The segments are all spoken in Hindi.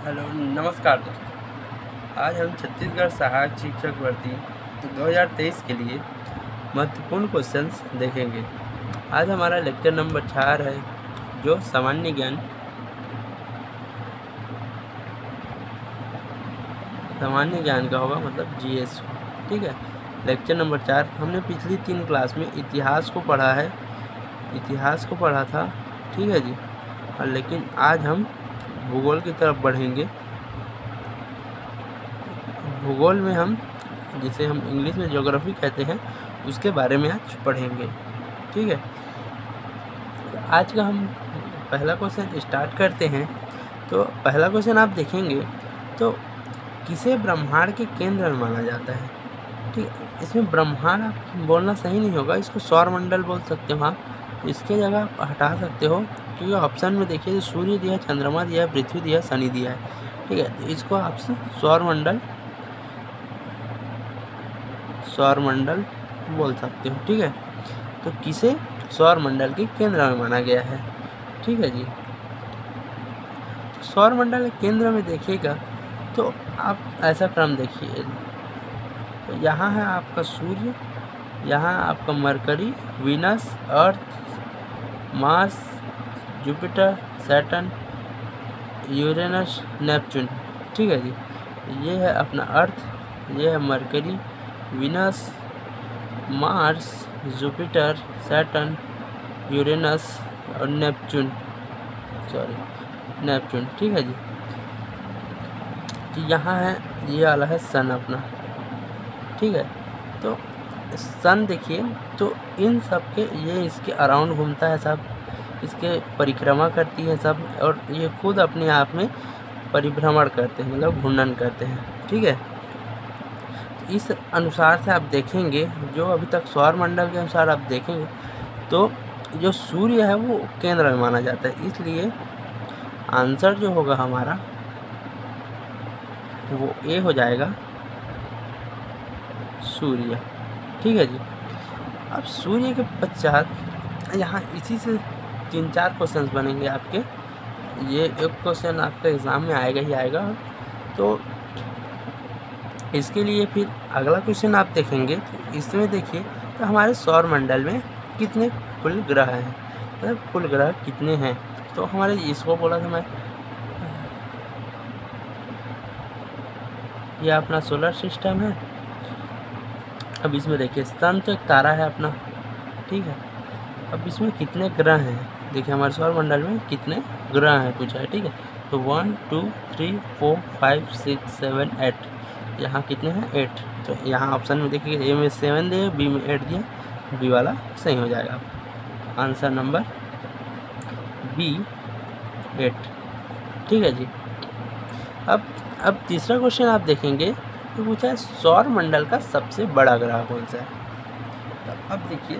हेलो नमस्कार दोस्तों। आज हम छत्तीसगढ़ सहायक शिक्षक भर्ती 2023 के लिए महत्वपूर्ण क्वेश्चंस देखेंगे। आज हमारा लेक्चर नंबर 4 है जो सामान्य ज्ञान का होगा, मतलब जीएस। ठीक है, लेक्चर नंबर 4 हमने पिछली 3 क्लास में इतिहास को पढ़ा था। ठीक है जी, और लेकिन आज हम भूगोल की तरफ बढ़ेंगे। भूगोल में हम, जिसे हम इंग्लिश में ज्योग्राफी कहते हैं, उसके बारे में आज पढ़ेंगे। ठीक है, आज का हम पहला क्वेश्चन स्टार्ट करते हैं। तो पहला क्वेश्चन आप देखेंगे तो किसे ब्रह्मांड के केंद्र में माना जाता है। ठीक है, इसमें ब्रह्मांड आप बोलना सही नहीं होगा, इसको सौरमंडल बोल सकते हो आप। इसके जगह आप हटा सकते हो, क्योंकि ऑप्शन में देखिए सूर्य दिया, चंद्रमा दिया, पृथ्वी दिया, शनि दिया है। ठीक है, तो इसको आप सौरमंडल बोल सकते हो। ठीक है, तो किसे सौरमंडल के केंद्र में माना गया है। ठीक है जी, तो सौरमंडल के केंद्र में देखिएगा तो आप ऐसा क्रम देखिए, तो यहाँ है आपका सूर्य, यहाँ आपका Mercury, Venus, Earth, Mars, Jupiter, Saturn, Uranus, Neptune. ठीक है जी, ये है अपना अर्थ, ये है Mercury, Venus, Mars, Jupiter, Saturn, Uranus और नेपच्यून। ठीक है जी, तो यहाँ है, ये वाला है सन अपना। ठीक है, तो सन देखिए, तो इन सब के ये इसके अराउंड घूमता है सब, इसके परिक्रमा करती है सब, और ये खुद अपने आप में परिभ्रमण करते हैं, मतलब घूर्णन करते हैं। ठीक है, इस अनुसार से आप देखेंगे, जो अभी तक सौरमंडल के अनुसार आप देखेंगे तो जो सूर्य है वो केंद्र में माना जाता है, इसलिए आंसर जो होगा हमारा वो ए हो जाएगा, सूर्य। ठीक है जी, अब सूर्य के पश्चात यहाँ इसी से 3-4 क्वेश्चंस बनेंगे आपके। ये एक क्वेश्चन आपके एग्ज़ाम में आएगा ही आएगा। तो इसके लिए फिर अगला क्वेश्चन आप देखेंगे, तो इसमें देखिए तो हमारे सौरमंडल में कितने कुल ग्रह हैं, मतलब कुल ग्रह कितने हैं। तो हमारे इसको बोला था मैं, ये अपना सोलर सिस्टम है। अब इसमें देखिए सन तो एक तारा है अपना। ठीक है, अब इसमें कितने ग्रह हैं, देखिए हमारे सौरमंडल में कितने ग्रह हैं पूछा है। ठीक है, तो 1 2 3 4 5 6 7 8, यहाँ कितने हैं 8। तो यहाँ ऑप्शन में देखिए ए में 7 दिए, बी में 8 दिए, बी वाला सही हो जाएगा। Answer number b 8। ठीक है जी, अब तीसरा क्वेश्चन आप देखेंगे तो पूछा है सौरमंडल का सबसे बड़ा ग्रह कौन सा है। तो अब देखिए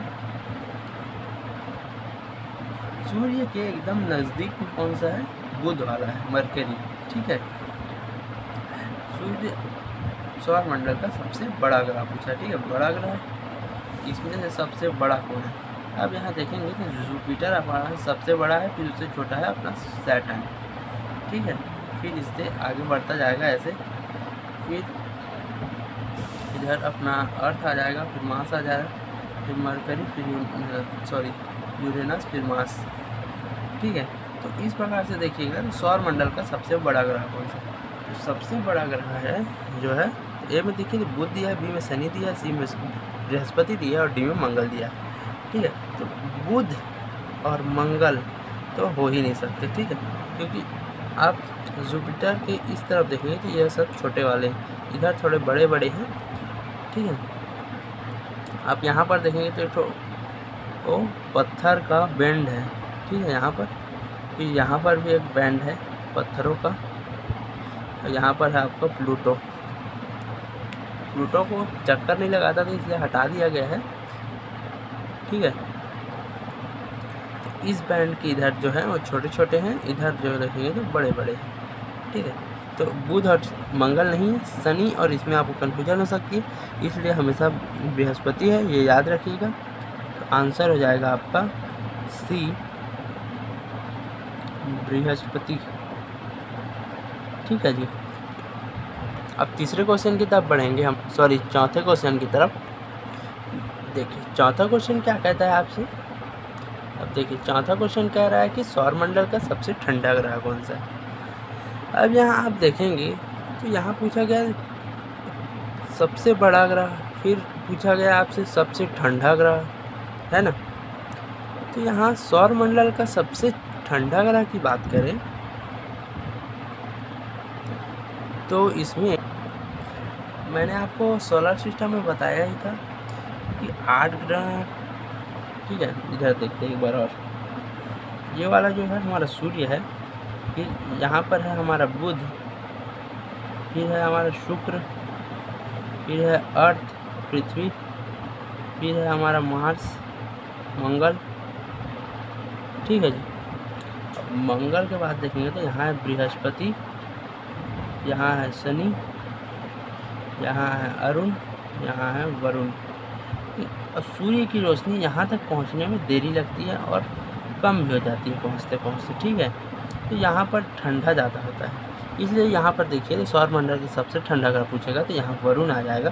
सूर्य के एकदम नज़दीक में कौन सा है, बुध वाला है, मरकरी। ठीक है, सूर्य सौरमंडल का सबसे बड़ा ग्रह पूछा है। ठीक है, बड़ा ग्रह, इसमें से सबसे बड़ा कौन है। अब यहाँ देखेंगे कि जुपिटर हमारा सबसे बड़ा है, फिर उससे छोटा है अपना सैटर्न। ठीक है, फिर इससे आगे बढ़ता जाएगा ऐसे, फिर इधर अपना अर्थ आ जाएगा, फिर मार्स आ जाएगा, फिर मरकरी, फिर यूरेनस, फिर मार्स। ठीक है, तो इस प्रकार से देखिएगा तो सौरमंडल का सबसे बड़ा ग्रह कौन सा। तो सबसे बड़ा ग्रह है जो है, ए में देखिए तो बुध दिया है, बी में शनि दिया है, सी में बृहस्पति दिया है और डी में मंगल दिया है। ठीक है, तो बुध और मंगल तो हो ही नहीं सकते। ठीक है, क्योंकि आप जुपिटर के इस तरफ देखेंगे तो यह सब छोटे वाले हैं, इधर थोड़े बड़े बड़े हैं। ठीक है, आप यहाँ पर देखेंगे तो वो पत्थर का बैंड है। ठीक है, यहाँ पर, फिर यहाँ पर भी एक बैंड है पत्थरों का, और यहाँ पर है आपका प्लूटो। प्लूटो को चक्कर नहीं लगाता था, इसलिए हटा दिया गया है। ठीक है, तो इस बैंड के इधर जो है वो छोटे छोटे हैं, इधर जो देखेंगे तो बड़े बड़े हैं। ठीक है, तो बुध और मंगल नहीं है, शनि, और इसमें आपको कन्फ्यूजन हो सकती है, इसलिए हमेशा बृहस्पति है, ये याद रखिएगा। तो आंसर हो जाएगा आपका सी, बृहस्पति। ठीक है जी। अब तीसरे क्वेश्चन की तरफ बढ़ेंगे हम, सॉरी चौथे क्वेश्चन की तरफ। देखिए चौथा क्वेश्चन क्या कहता है आपसे। अब देखिए चौथा क्वेश्चन कह रहा है कि सौरमंडल का सबसे ठंडा ग्रह कौन सा है। अब यहाँ आप देखेंगे तो यहाँ पूछा गया सबसे बड़ा ग्रह, फिर पूछा गया आपसे सबसे ठंडा ग्रह, है ना। तो यहाँ सौरमंडल का सबसे ठंडा ग्रह की बात करें तो इसमें मैंने आपको सोलर सिस्टम में बताया ही था कि 8 ग्रह, ठीक है। इधर देखते हैं एक बार और, ये वाला जो है हमारा सूर्य है, फिर यहाँ पर है हमारा बुध, फिर है हमारा शुक्र, फिर है अर्थ पृथ्वी, फिर है हमारा मार्स मंगल, ठीक है जी। मंगल के बाद देखेंगे तो यहाँ है बृहस्पति, यहाँ है शनि, यहाँ है अरुण, यहाँ है वरुण। और सूर्य की रोशनी यहाँ तक पहुँचने में देरी लगती है और कम भी हो जाती है पहुँचते पहुँचते, ठीक है। तो यहाँ पर ठंडा ज़्यादा होता है, इसलिए यहाँ पर देखिए तो सौरमंडल का सबसे ठंडा ग्रह पूछेगा तो यहाँ वरुण आ जाएगा,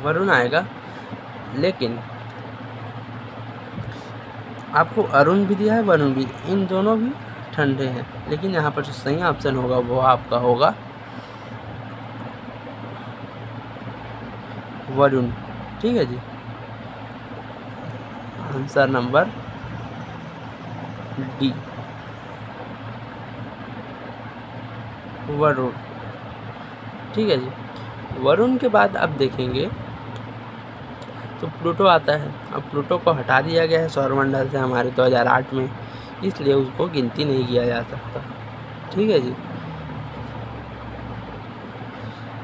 वरुण आएगा। लेकिन आपको अरुण भी दिया है, वरुण भी, इन दोनों भी ठंडे हैं, लेकिन यहाँ पर जो सही ऑप्शन होगा वो आपका होगा वरुण, ठीक है जी। आंसर नंबर डी, वरुण, ठीक है जी। वरुण के बाद अब देखेंगे तो प्लूटो आता है। अब प्लूटो को हटा दिया गया है सौरमंडल से हमारे 2008 में, इसलिए उसको गिनती नहीं किया जा सकता, ठीक है जी।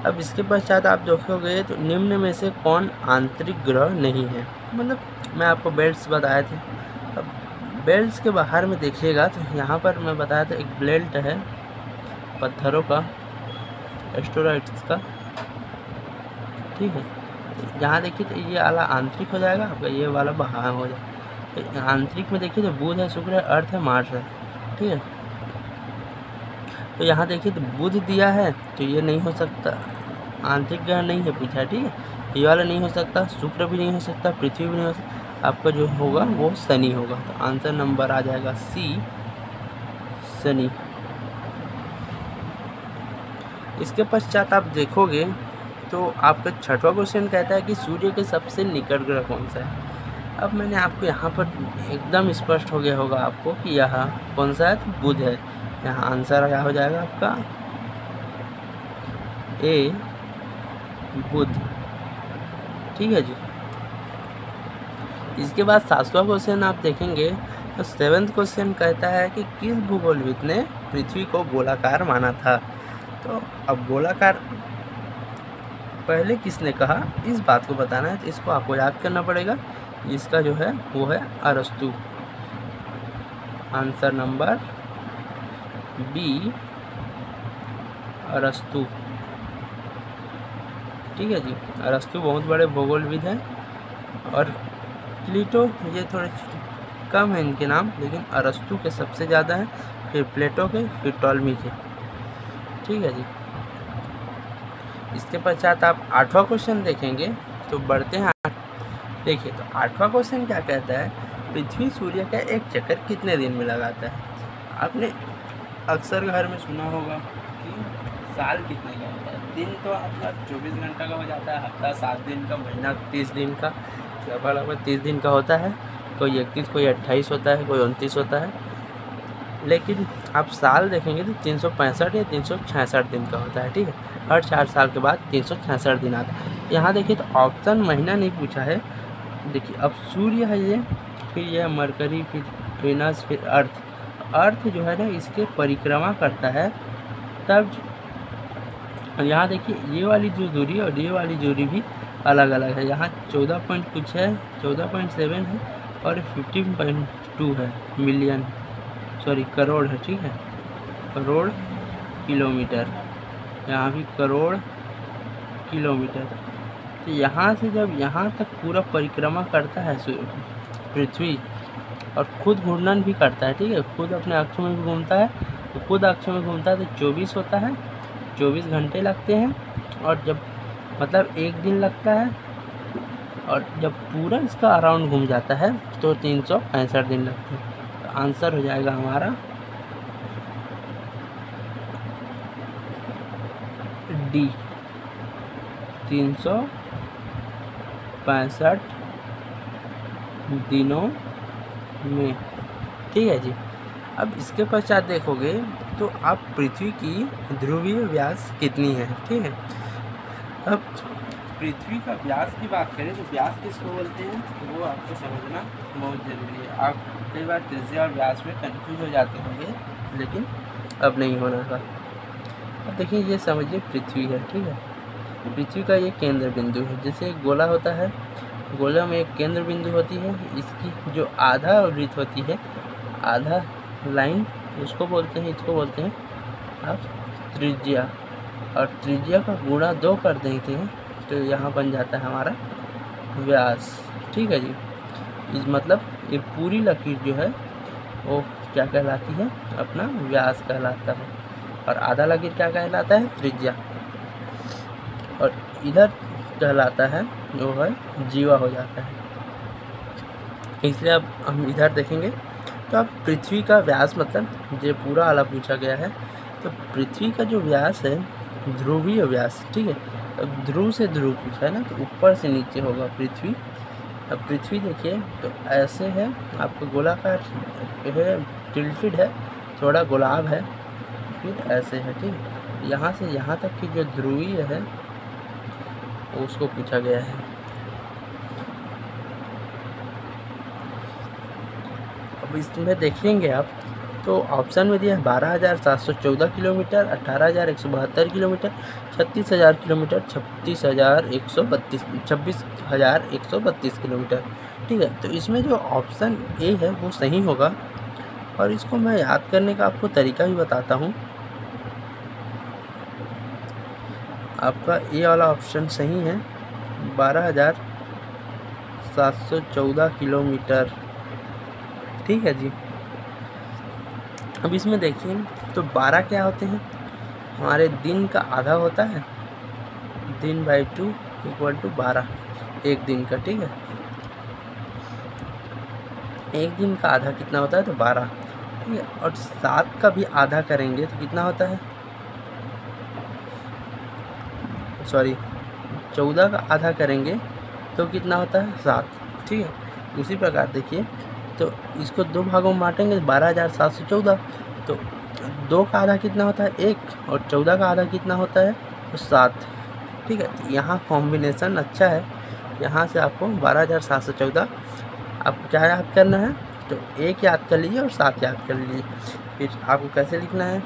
अब इसके पश्चात आप देखोगे तो निम्न में से कौन आंतरिक ग्रह नहीं है। मतलब मैं आपको बेल्ट्स बताए थे, अब बेल्ट्स के बाहर में देखिएगा तो यहाँ पर मैं बताया था एक बेल्ट है पत्थरों का, एस्टेरॉइड्स का, ठीक है। यहाँ देखिए तो ये वाला आंतरिक हो जाएगा आपका, ये वाला बाहर हो जाएगा। आंतरिक में देखिए तो बुध है, शुक्र है, अर्थ है, मार्स है, ठीक है। तो यहाँ देखिए तो बुध दिया है तो ये नहीं हो सकता, आंतरिक ग्रह नहीं है पूछा है, ठीक है। ये वाला नहीं हो सकता, शुक्र भी नहीं हो सकता, पृथ्वी भी नहीं हो सकता, आपका जो होगा वो शनि होगा। तो आंसर नंबर आ जाएगा सी, शनि। इसके पश्चात आप देखोगे तो आपका छठवां क्वेश्चन कहता है कि सूर्य के सबसे निकट ग्रह कौन सा है। अब मैंने आपको यहाँ पर एकदम स्पष्ट हो गया होगा आपको कि यह कौन सा है, तो बुध है। यहाँ आंसर क्या हो जाएगा आपका ए, बुध, ठीक है जी। इसके बाद 7वां क्वेश्चन आप देखेंगे तो 7th क्वेश्चन कहता है कि किस भूगोलविद ने पृथ्वी को गोलाकार माना था। तो अब गोलाकार पहले किसने कहा, इस बात को बताना है, तो इसको आपको याद करना पड़ेगा। इसका जो है वो है अरस्तु। आंसर नंबर बी, अरस्तु, ठीक है जी। अरस्तु बहुत बड़े भूगोलविद हैं, और प्लेटो ये थोड़े कम है इनके नाम, लेकिन अरस्तु के सबसे ज़्यादा हैं, फिर प्लेटो के, फिर टॉलमी के, ठीक है जी। इसके पश्चात आप 8वां क्वेश्चन देखेंगे तो बढ़ते हैं। देखिए तो 8वां क्वेश्चन क्या कहता है, पृथ्वी सूर्य का एक चक्कर कितने दिन में लगाता है। आपने अक्सर घर में सुना होगा कि साल कितने का होता है, दिन तो आपका 24 घंटा का हो जाता है, हफ्ता 7 दिन का, महीना 30 दिन का, लगभग 30 दिन का होता है, कोई 31, कोई 28 होता है, कोई 29 होता है। लेकिन आप साल देखेंगे तो 365 या 366 दिन का होता है, ठीक है। हर 4 साल के बाद 366 दिन आता है। यहाँ देखिए तो ऑप्शन महीना नहीं पूछा है। देखिए अब सूर्य है ये, फिर यह मरकरी, फिर वेनस, फिर अर्थ। अर्थ जो है ना इसके परिक्रमा करता है तब। यहाँ देखिए ये वाली जो दूरी और ये वाली दूरी भी अलग अलग है। यहाँ 14 पॉइंट कुछ है, 14.7 है, और 15.2 है मिलियन, सॉरी करोड़ है, ठीक है, करोड़ किलोमीटर। यहाँ भी करोड़ किलोमीटर। तो यहाँ से जब यहाँ तक पूरा परिक्रमा करता है पृथ्वी, और खुद घूर्णन भी करता है, ठीक है, खुद अपने अक्ष में भी घूमता है, तो खुद अक्ष में घूमता है तो 24 होता है, 24 घंटे लगते हैं। और जब मतलब एक दिन लगता है, और जब पूरा इसका अराउंड घूम जाता है तो 365 दिन लगते हैं। तो आंसर हो जाएगा हमारा डी, 365 दिनों में। ठीक है जी। अब इसके पश्चात देखोगे तो आप पृथ्वी की ध्रुवीय व्यास कितनी है। ठीक है, अब पृथ्वी का व्यास की बात करें तो व्यास किसको बोलते हैं तो वो आपको समझना बहुत ज़रूरी है। आप कई बार त्रिज्या और व्यास में कंफ्यूज हो जाते होंगे, लेकिन अब नहीं होना था। अब देखिए ये समझिए पृथ्वी है। ठीक है, पृथ्वी का ये केंद्र बिंदु है। जैसे एक गोला होता है, गोला में एक केंद्र बिंदु होती है, इसकी जो आधा वृत्त होती है, आधा लाइन, उसको बोलते हैं, इसको बोलते हैं आप त्रिज्या। और त्रिज्या का गुणा 2 कर देते हैं तो यहाँ बन जाता है हमारा व्यास। ठीक है जी। इस मतलब ये पूरी लकीर जो है वो क्या कहलाती है, अपना व्यास कहलाता है। और आधा लकीर क्या कहलाता है, त्रिज्या। और इधर कहलाता है जो है जीवा हो जाता है। इसलिए अब हम इधर देखेंगे तो अब पृथ्वी का व्यास मतलब जो पूरा वाला पूछा गया है, तो पृथ्वी का जो व्यास है ध्रुवीय व्यास। ठीक है, अब ध्रुव से ध्रुव पूछा है ना, तो ऊपर से नीचे होगा पृथ्वी। अब पृथ्वी देखिए तो ऐसे है, आपका गोलाकार है, टिल्टेड है, थोड़ा गुलाब है, फिर ऐसे है। ठीक है, यहाँ से यहाँ तक की जो ध्रुवीय है उसको पूछा गया है। अब इसमें देखेंगे आप तो ऑप्शन में दिया है 12,714 किलोमीटर, 18,172 किलोमीटर, 36,000 किलोमीटर, 26,132 किलोमीटर। ठीक है, तो इसमें जो ऑप्शन ए है वो सही होगा। और इसको मैं याद करने का आपको तरीका भी बताता हूँ। आपका ए वाला ऑप्शन सही है, 12,714 किलोमीटर। ठीक है जी। अब इसमें देखिए तो 12 क्या होते हैं, हमारे दिन का आधा होता है, दिन बाई 2 इक्वल टू 12, एक दिन का। ठीक है, एक दिन का आधा कितना होता है तो 12। ठीक है, और 7 का भी आधा करेंगे तो कितना होता है, सॉरी 14 का आधा करेंगे तो कितना होता है 7। ठीक है, उसी प्रकार देखिए तो इसको 2 भागों में बांटेंगे, 12,714। तो 2 का आधा कितना होता है 1, और 14 का आधा कितना होता है तो 7। ठीक है, तो यहाँ कॉम्बिनेशन अच्छा है। यहाँ से आपको 12,714 आपको क्या याद करना है तो 1 याद कर लीजिए और 7 याद कर लीजिए। फिर आपको कैसे लिखना है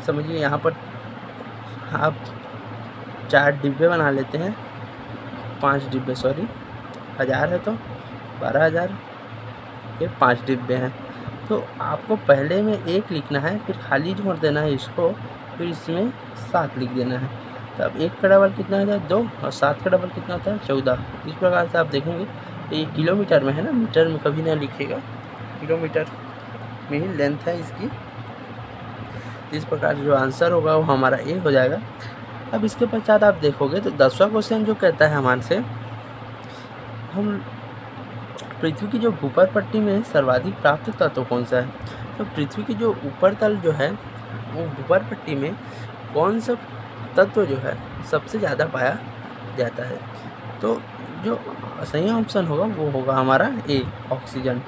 समझिए, यहाँ पर आप 4 डिब्बे बना लेते हैं, 5 डिब्बे, सॉरी 1000 है तो 12,000 के 5 डिब्बे हैं। तो आपको पहले में 1 लिखना है, फिर खाली छोड़ देना है इसको, फिर इसमें 7 लिख देना है। तो अब 1 का डबल कितना होता है 2, और 7 का डबल कितना होता है 14। इस प्रकार से आप देखेंगे तो ये किलोमीटर में है ना, मीटर में कभी ना लिखिएगा, किलोमीटर में ही लेंथ है इसकी। इस प्रकार जो आंसर होगा वो हमारा ए हो जाएगा। अब इसके पश्चात आप देखोगे तो 10वां क्वेश्चन जो कहता है हमारे से, हम पृथ्वी की जो भूपर पट्टी में सर्वाधिक प्राप्त तत्व कौन सा है। तो पृथ्वी की जो ऊपर तल जो है वो भूपर पट्टी में कौन सा तत्व जो है सबसे ज़्यादा पाया जाता है। तो जो सही ऑप्शन होगा वो होगा हमारा ए, ऑक्सीजन।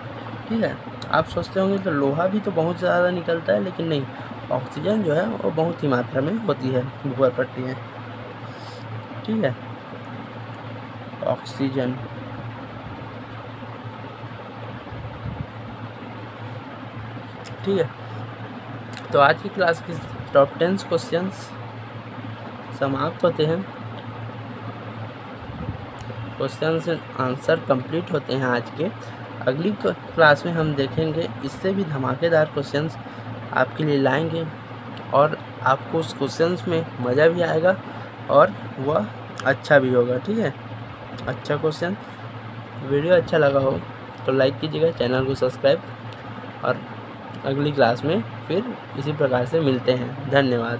ठीक है, आप सोचते होंगे तो लोहा भी तो बहुत ज़्यादा निकलता है, लेकिन नहीं, ऑक्सीजन जो है वो बहुत ही मात्रा में होती है भूपर पट्टी में। ठीक है, ऑक्सीजन। ठीक है, तो आज की क्लास की टॉप 10 क्वेश्चंस समाप्त होते हैं, क्वेश्चंस आंसर कंप्लीट होते हैं आज के। अगली क्लास में हम देखेंगे इससे भी धमाकेदार क्वेश्चंस आपके लिए लाएंगे, और आपको उस क्वेश्चंस में मज़ा भी आएगा और वह अच्छा भी होगा। ठीक है, अच्छा क्वेश्चन। वीडियो अच्छा लगा हो तो लाइक कीजिएगा, चैनल को सब्सक्राइब, और अगली क्लास में फिर इसी प्रकार से मिलते हैं। धन्यवाद।